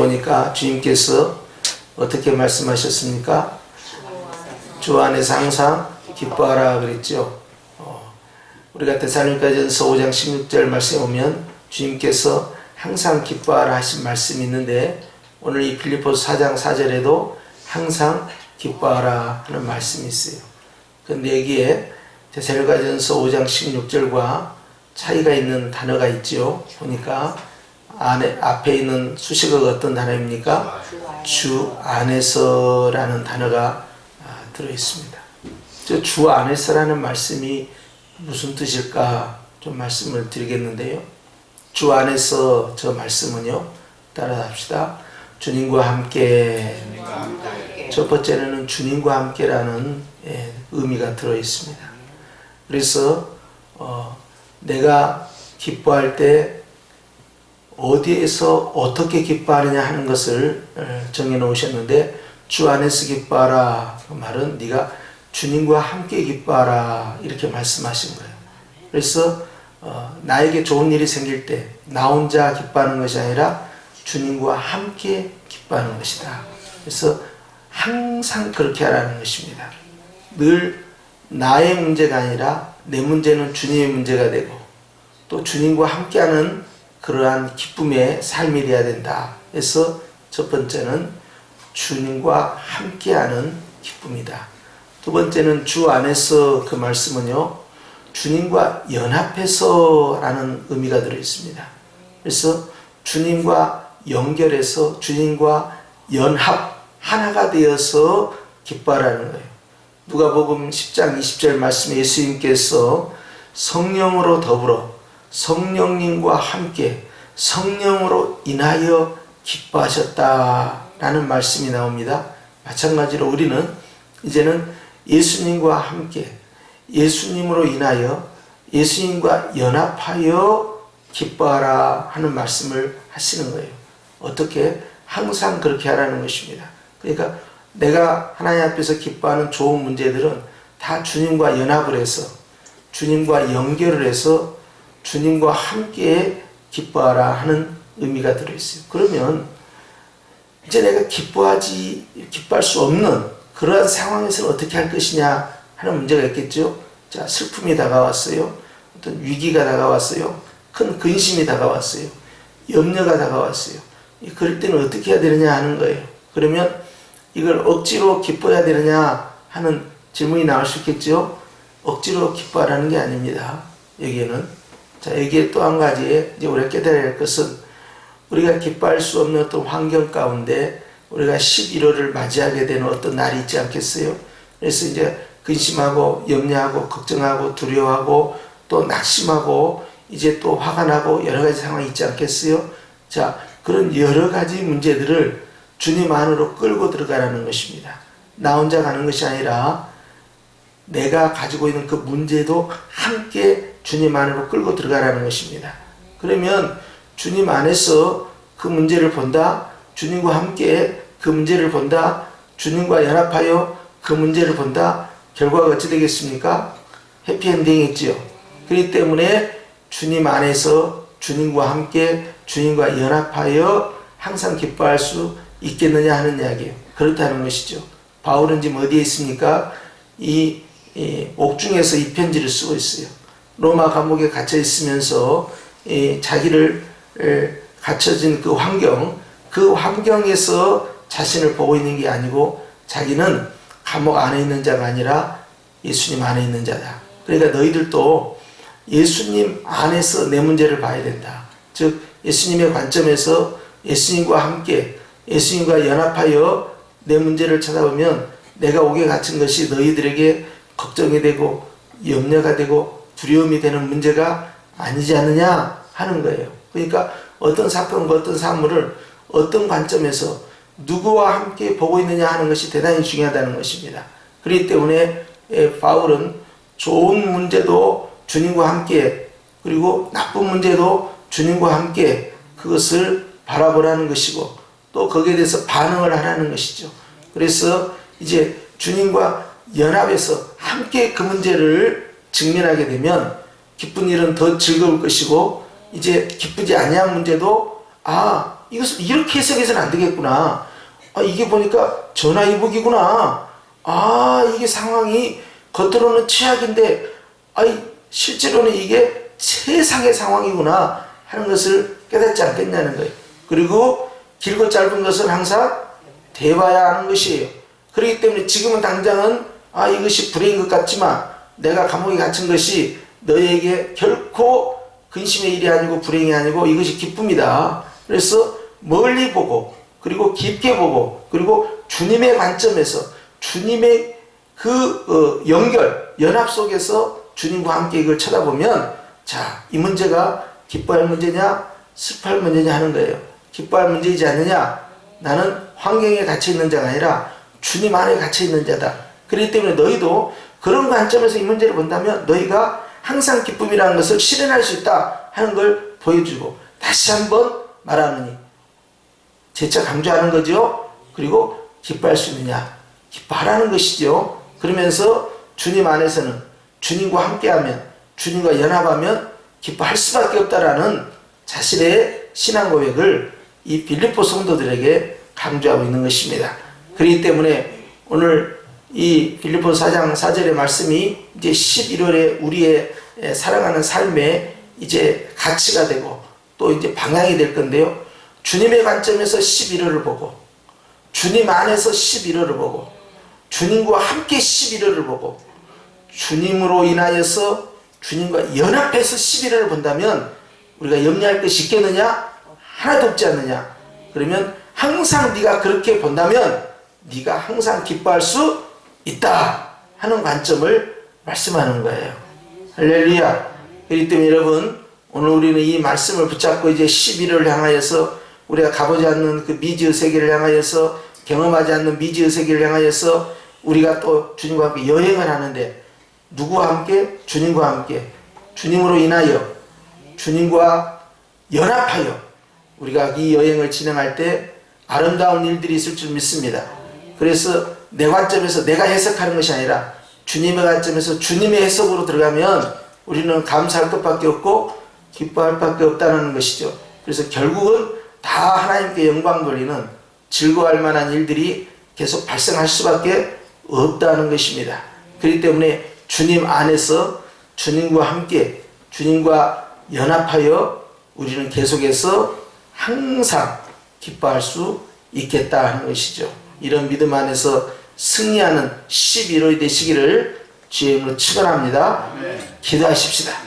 보니까 주님께서 어떻게 말씀하셨습니까? 주 안에서 항상 기뻐하라 그랬죠. 우리가 데살로니가전서 5장 16절 말씀에 보면 주님께서 항상 기뻐하라 하신 말씀이 있는데, 오늘 이 빌립보서 4장 4절에도 항상 기뻐하라 하는 말씀이 있어요. 근데 여기에 데살로니가전서 5장 16절과 차이가 있는 단어가 있죠. 보니까 앞에 있는 수식어가 어떤 단어입니까? 주 안에서라는 단어가 들어있습니다. 저 주 안에서라는 말씀이 무슨 뜻일까 좀 말씀을 드리겠는데요. 주 안에서 저 말씀은요, 따라합시다. 주님과 함께. 첫 번째는 주님과 함께라는 의미가 들어있습니다. 그래서 내가 기뻐할 때 어디에서 어떻게 기뻐하느냐 하는 것을 정해 놓으셨는데, 주 안에서 기뻐하라 그 말은 네가 주님과 함께 기뻐하라 이렇게 말씀하신 거예요. 그래서 나에게 좋은 일이 생길 때 나 혼자 기뻐하는 것이 아니라 주님과 함께 기뻐하는 것이다. 그래서 항상 그렇게 하라는 것입니다. 늘 나의 문제가 아니라 내 문제는 주님의 문제가 되고, 또 주님과 함께하는 그러한 기쁨의 삶이 되어야 된다. 그래서 첫 번째는 주님과 함께하는 기쁨이다. 두 번째는 주 안에서 그 말씀은요, 주님과 연합해서 라는 의미가 들어있습니다. 그래서 주님과 연결해서 주님과 연합, 하나가 되어서 기뻐하라는 거예요. 누가복음 10장 20절 말씀에 예수님께서 성령으로 더불어 성령님과 함께 성령으로 인하여 기뻐하셨다라는 말씀이 나옵니다. 마찬가지로 우리는 이제는 예수님과 함께 예수님으로 인하여 예수님과 연합하여 기뻐하라 하는 말씀을 하시는 거예요. 어떻게? 항상 그렇게 하라는 것입니다. 그러니까 내가 하나님 앞에서 기뻐하는 좋은 문제들은 다 주님과 연합을 해서 주님과 연결을 해서 주님과 함께 기뻐하라 하는 의미가 들어있어요. 그러면 이제 내가 기뻐할 수 없는 그러한 상황에서는 어떻게 할 것이냐 하는 문제가 있겠죠. 자, 슬픔이 다가왔어요. 어떤 위기가 다가왔어요. 큰 근심이 다가왔어요. 염려가 다가왔어요. 그럴 때는 어떻게 해야 되느냐 하는 거예요. 그러면 이걸 억지로 기뻐해야 되느냐 하는 질문이 나올 수 있겠죠. 억지로 기뻐하라는 게 아닙니다. 여기에는. 자, 여기에 또 한 가지 이제 우리가 깨달아야 할 것은, 우리가 기뻐할 수 없는 어떤 환경 가운데 우리가 11월을 맞이하게 되는 어떤 날이 있지 않겠어요? 그래서 이제 근심하고 염려하고 걱정하고 두려워하고 또 낙심하고 이제 또 화가 나고 여러 가지 상황이 있지 않겠어요? 자, 그런 여러 가지 문제들을 주님 안으로 끌고 들어가라는 것입니다. 나 혼자 가는 것이 아니라 내가 가지고 있는 그 문제도 함께 주님 안으로 끌고 들어가라는 것입니다. 그러면 주님 안에서 그 문제를 본다, 주님과 함께 그 문제를 본다, 주님과 연합하여 그 문제를 본다, 결과가 어찌 되겠습니까? 해피엔딩이지요. 그렇기 때문에 주님 안에서 주님과 함께 주님과 연합하여 항상 기뻐할 수 있겠느냐 하는 이야기예요. 그렇다는 것이죠. 바울은 지금 어디에 있습니까? 이 옥중에서 이 편지를 쓰고 있어요. 로마 감옥에 갇혀 있으면서 자기를 갇혀진 그 환경에서 자신을 보고 있는 게 아니고, 자기는 감옥 안에 있는 자가 아니라 예수님 안에 있는 자다. 그러니까 너희들도 예수님 안에서 내 문제를 봐야 된다. 즉 예수님의 관점에서 예수님과 함께 예수님과 연합하여 내 문제를 찾아보면 내가 옥에 갇힌 것이 너희들에게 걱정이 되고 염려가 되고 두려움이 되는 문제가 아니지 않느냐 하는 거예요. 그러니까 어떤 사건과 어떤 사물을 어떤 관점에서 누구와 함께 보고 있느냐 하는 것이 대단히 중요하다는 것입니다. 그렇기 때문에 바울은 좋은 문제도 주님과 함께, 그리고 나쁜 문제도 주님과 함께 그것을 바라보라는 것이고, 또 거기에 대해서 반응을 하라는 것이죠. 그래서 이제 주님과 연합해서 함께 그 문제를 직면하게 되면 기쁜 일은 더 즐거울 것이고, 이제 기쁘지 아니한 문제도 이것을 이렇게 해석해서는 안 되겠구나. 이게 보니까 전화위복이구나. 이게 상황이 겉으로는 최악인데 실제로는 이게 세상의 상황이구나 하는 것을 깨닫지 않겠냐는 거예요. 그리고 길고 짧은 것을 항상 대봐야 하는 것이에요. 그렇기 때문에 지금은 당장은 이것이 불행인 것 같지만 내가 감옥에 갇힌 것이 너에게 결코 근심의 일이 아니고 불행이 아니고 이것이 기쁨이다. 그래서 멀리 보고 그리고 깊게 보고 그리고 주님의 관점에서 주님의 그 연합 속에서 주님과 함께 이걸 쳐다보면 이 문제가 기뻐할 문제냐 슬퍼할 문제냐 하는 거예요. 기뻐할 문제이지 않느냐? 나는 환경에 갇혀있는 자가 아니라 주님 안에 갇혀있는 자다. 그렇기 때문에 너희도 그런 관점에서 이 문제를 본다면 너희가 항상 기쁨이라는 것을 실현할 수 있다 하는 걸 보여주고 다시 한번 말하느니 재차 강조하는 거죠. 그리고 기뻐할 수 있느냐? 기뻐하라는 것이죠. 그러면서 주님 안에서는 주님과 함께하면 주님과 연합하면 기뻐할 수밖에 없다라는 자신의 신앙 고백을 이 빌립보 성도들에게 강조하고 있는 것입니다. 그렇기 때문에 오늘 이 빌립보 4장 4절의 말씀이 이제 11월에 우리의 살아가는 삶의 이제 가치가 되고 또 이제 방향이 될 건데요. 주님의 관점에서 11월을 보고 주님 안에서 11월을 보고 주님과 함께 11월을 보고 주님으로 인하여서 주님과 연합해서 11월을 본다면 우리가 염려할 것이 있겠느냐? 하나도 없지 않느냐? 그러면 항상 네가 그렇게 본다면 네가 항상 기뻐할 수 있다 하는 관점을 말씀하는 거예요. 할렐루야. 그렇기 때문에 여러분 오늘 우리는 이 말씀을 붙잡고 이제 11월을 향하여서 우리가 가보지 않는 그 미지의 세계를 향하여서 경험하지 않는 미지의 세계를 향하여서 우리가 또 주님과 함께 여행을 하는데 누구와 함께? 주님과 함께 주님으로 인하여 주님과 연합하여 우리가 이 여행을 진행할 때 아름다운 일들이 있을 줄 믿습니다. 그래서 내 관점에서 내가 해석하는 것이 아니라 주님의 관점에서 주님의 해석으로 들어가면 우리는 감사할 것밖에 없고 기뻐할 밖에 없다는 것이죠. 그래서 결국은 다 하나님께 영광 돌리는 즐거워할 만한 일들이 계속 발생할 수밖에 없다는 것입니다. 그렇기 때문에 주님 안에서 주님과 함께 주님과 연합하여 우리는 계속해서 항상 기뻐할 수 있겠다 하는 것이죠. 이런 믿음 안에서 승리하는 11월이 되시기를 주의 이름으로 축원합니다. 기도하십시다.